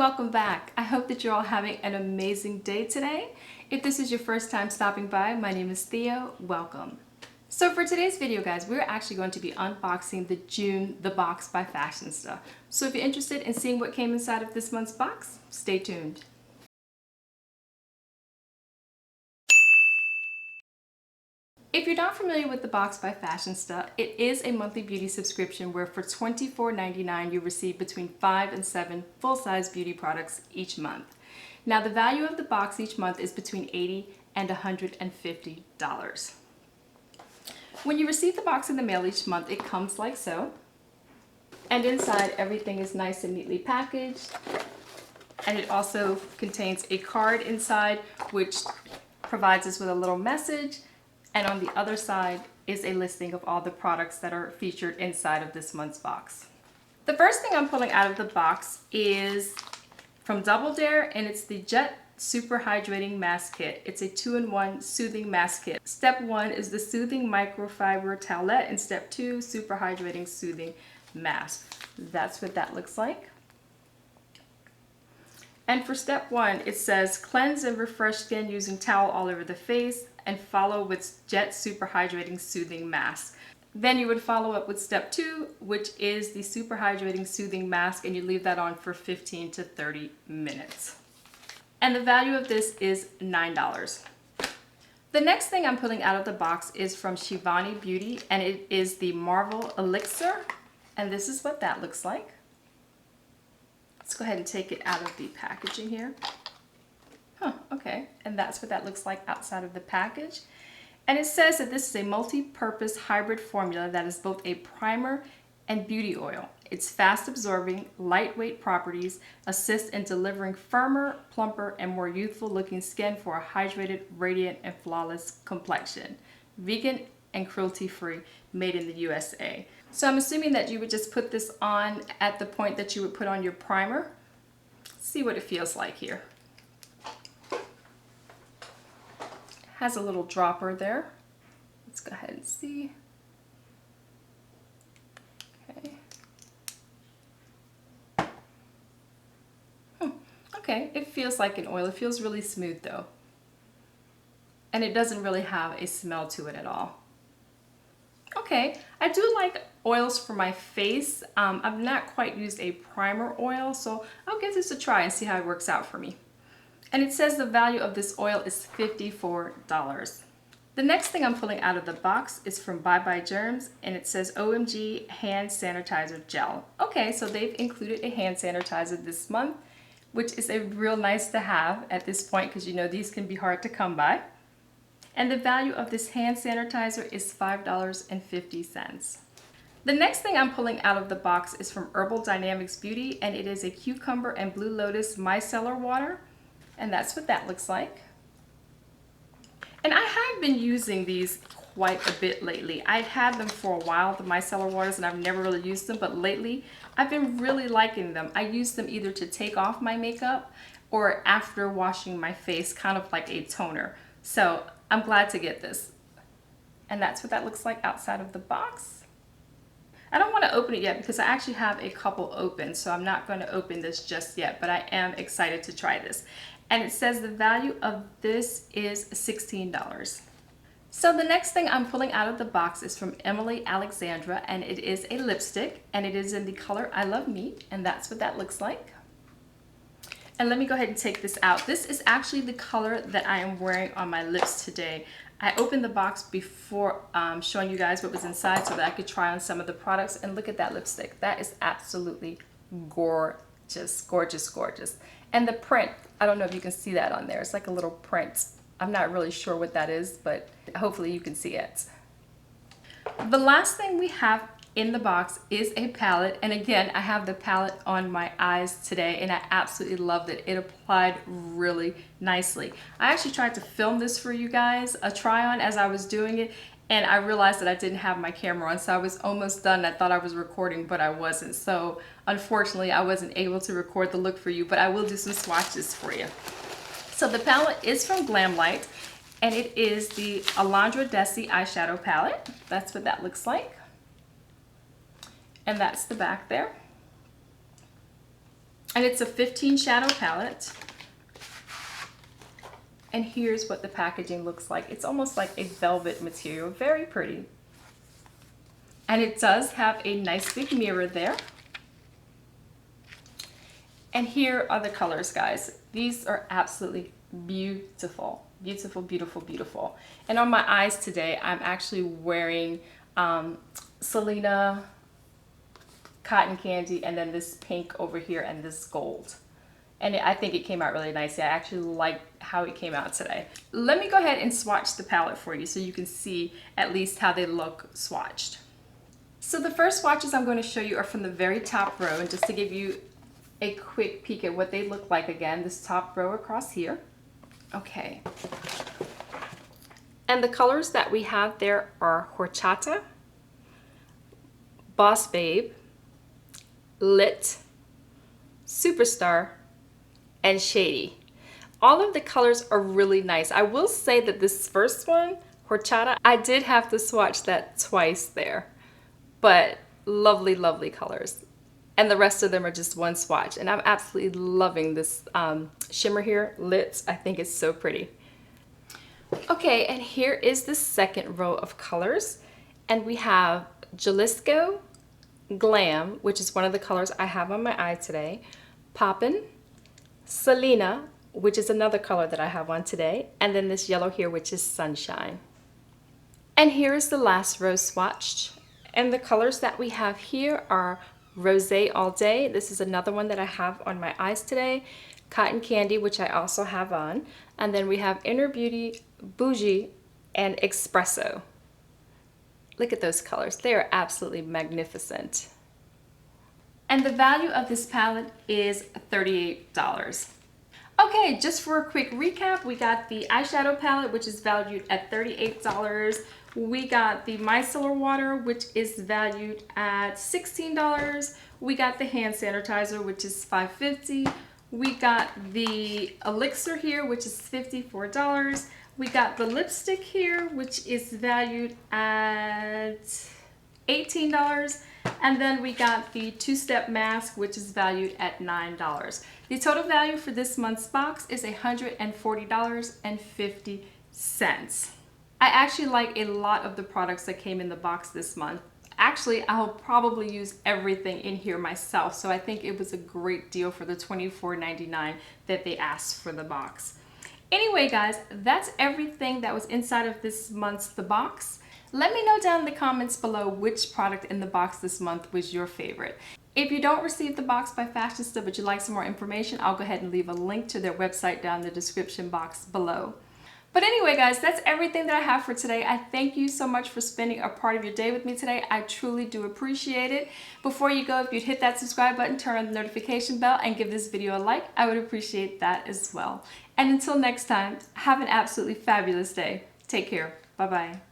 welcome back. I hope that you're all having an amazing day today. If this is your first time stopping by, my name is Theo. Welcome. So for today's video, guys, we're actually going to be unboxing the June The Box by Fashionsta. So if you're interested in seeing what came inside of this month's box, stay tuned. If you're not familiar with The Box by Fashionsta, it is a monthly beauty subscription where for $24.99 you receive between 5 and 7 full-size beauty products each month. Now the value of the box each month is between $80 and $150. When you receive the box in the mail each month, it comes like so. And inside everything is nice and neatly packaged. And it also contains a card inside which provides us with a little message. And on the other side is a listing of all the products that are featured inside of this month's box. The first thing I'm pulling out of the box is from Blvd, and it's the Jet Super Hydrating Mask Kit. It's a 2-in-1 soothing mask kit. Step 1 is the soothing microfiber towelette, and step 2, super hydrating soothing mask. That's what that looks like. And for step 1, it says cleanse and refresh skin using towel all over the face, and follow with Jet Super Hydrating Soothing Mask. Then you would follow up with step 2, which is the Super Hydrating Soothing Mask, and you leave that on for 15 to 30 minutes. And the value of this is $9. The next thing I'm pulling out of the box is from Shivani Beauty, and it is the Marvel Elixir, and this is what that looks like. Let's go ahead and take it out of the packaging here. Okay, and that's what that looks like outside of the package. And it says that this is a multi-purpose hybrid formula that is both a primer and beauty oil. Its fast absorbing, lightweight properties assist in delivering firmer, plumper, and more youthful looking skin for a hydrated, radiant, and flawless complexion. Vegan and cruelty-free, made in the USA. So I'm assuming that you would just put this on at the point that you would put on your primer. Let's see what it feels like here. Has a little dropper there. Let's go ahead and see. Okay. Okay, it feels like an oil. It feels really smooth though. And it doesn't really have a smell to it at all. Okay, I do like oils for my face. I've not quite used a primer oil, so I'll give this a try and see how it works out for me. And it says the value of this oil is $54. The next thing I'm pulling out of the box is from Bye Germs, and it says Omg Hand Sanitizer Gel. Okay, so they've included a hand sanitizer this month, which is a real nice to have at this point because you know these can be hard to come by. And the value of this hand sanitizer is $5.50. The next thing I'm pulling out of the box is from Herbal Dynamics Beauty, and it is a cucumber and blue lotus micellar water. And that's what that looks like. And I have been using these quite a bit lately. I've had them for a while, the micellar waters, and I've never really used them, but lately I've been really liking them. I use them either to take off my makeup or after washing my face, kind of like a toner. So I'm glad to get this. And that's what that looks like outside of the box. I don't want to open it yet because I actually have a couple open, so I'm not going to open this just yet, but I am excited to try this. And it says the value of this is $16. So the next thing I'm pulling out of the box is from Emily Alexandra, and it is a lipstick, and it is in the color I Love Me, and that's what that looks like. And let me go ahead and take this out. This is actually the color that I am wearing on my lips today. I opened the box before showing you guys what was inside so that I could try on some of the products, and look at that lipstick. That is absolutely gorgeous, gorgeous, gorgeous. And the print, I don't know if you can see that on there. It's like a little print. I'm not really sure what that is, but hopefully you can see it. The last thing we have in the box is a palette, and again I have the palette on my eyes today, and I absolutely loved it. It applied really nicely. I actually tried to film this for you guys, a try on as I was doing it, and I realized that I didn't have my camera on, so I was almost done. I thought I was recording, but I wasn't. So unfortunately, I wasn't able to record the look for you, but I will do some swatches for you. So the palette is from Glamlight, and it is the Alondra Desi eyeshadow palette. That's what that looks like. And that's the back there. And it's a 15 shadow palette. And here's what the packaging looks like. It's almost like a velvet material, very pretty. And it does have a nice big mirror there. And here are the colors, guys. These are absolutely beautiful. Beautiful, beautiful, beautiful. And on my eyes today, I'm actually wearing Selena Cotton Candy, and then this pink over here, and this gold. And I think it came out really nicely. I actually like how it came out today. Let me go ahead and swatch the palette for you so you can see at least how they look swatched. So the first swatches I'm going to show you are from the very top row, and just to give you a quick peek at what they look like again, this top row across here. Okay. And the colors that we have there are Horchata, Boss Babe, Lit, Superstar, and Shady. All of the colors are really nice. I will say that this first one, Horchata, I did have to swatch that twice there, but lovely, lovely colors. And the rest of them are just one swatch. And I'm absolutely loving this shimmer here, Lit. I think it's so pretty. Okay, and here is the second row of colors. And we have Jalisco, Glam, which is one of the colors I have on my eye today, Poppin', Selena, which is another color that I have on today, and then this yellow here, which is Sunshine. And here is the last row swatched. And the colors that we have here are Rosé All Day. This is another one that I have on my eyes today. Cotton Candy, which I also have on. And then we have Inner Beauty, Bougie, and Espresso. Look at those colors. They are absolutely magnificent. And the value of this palette is $38. Okay, just for a quick recap, we got the eyeshadow palette, which is valued at $38. We got the micellar water, which is valued at $16. We got the hand sanitizer, which is $5.50. We got the elixir here, which is $54. We got the lipstick here, which is valued at $18. And then we got the two-step mask, which is valued at $9. The total value for this month's box is $140.50. I actually like a lot of the products that came in the box this month. Actually, I'll probably use everything in here myself, so I think it was a great deal for the $24.99 that they asked for the box. Anyway, guys, that's everything that was inside of this month's The Box. Let me know down in the comments below which product in the box this month was your favorite. If you don't receive the box by Fashionsta but you'd like some more information, I'll go ahead and leave a link to their website down in the description box below. But anyway, guys, that's everything that I have for today. I thank you so much for spending a part of your day with me today. I truly do appreciate it. Before you go, if you'd hit that subscribe button, turn on the notification bell, and give this video a like, I would appreciate that as well. And until next time, have an absolutely fabulous day. Take care. Bye-bye.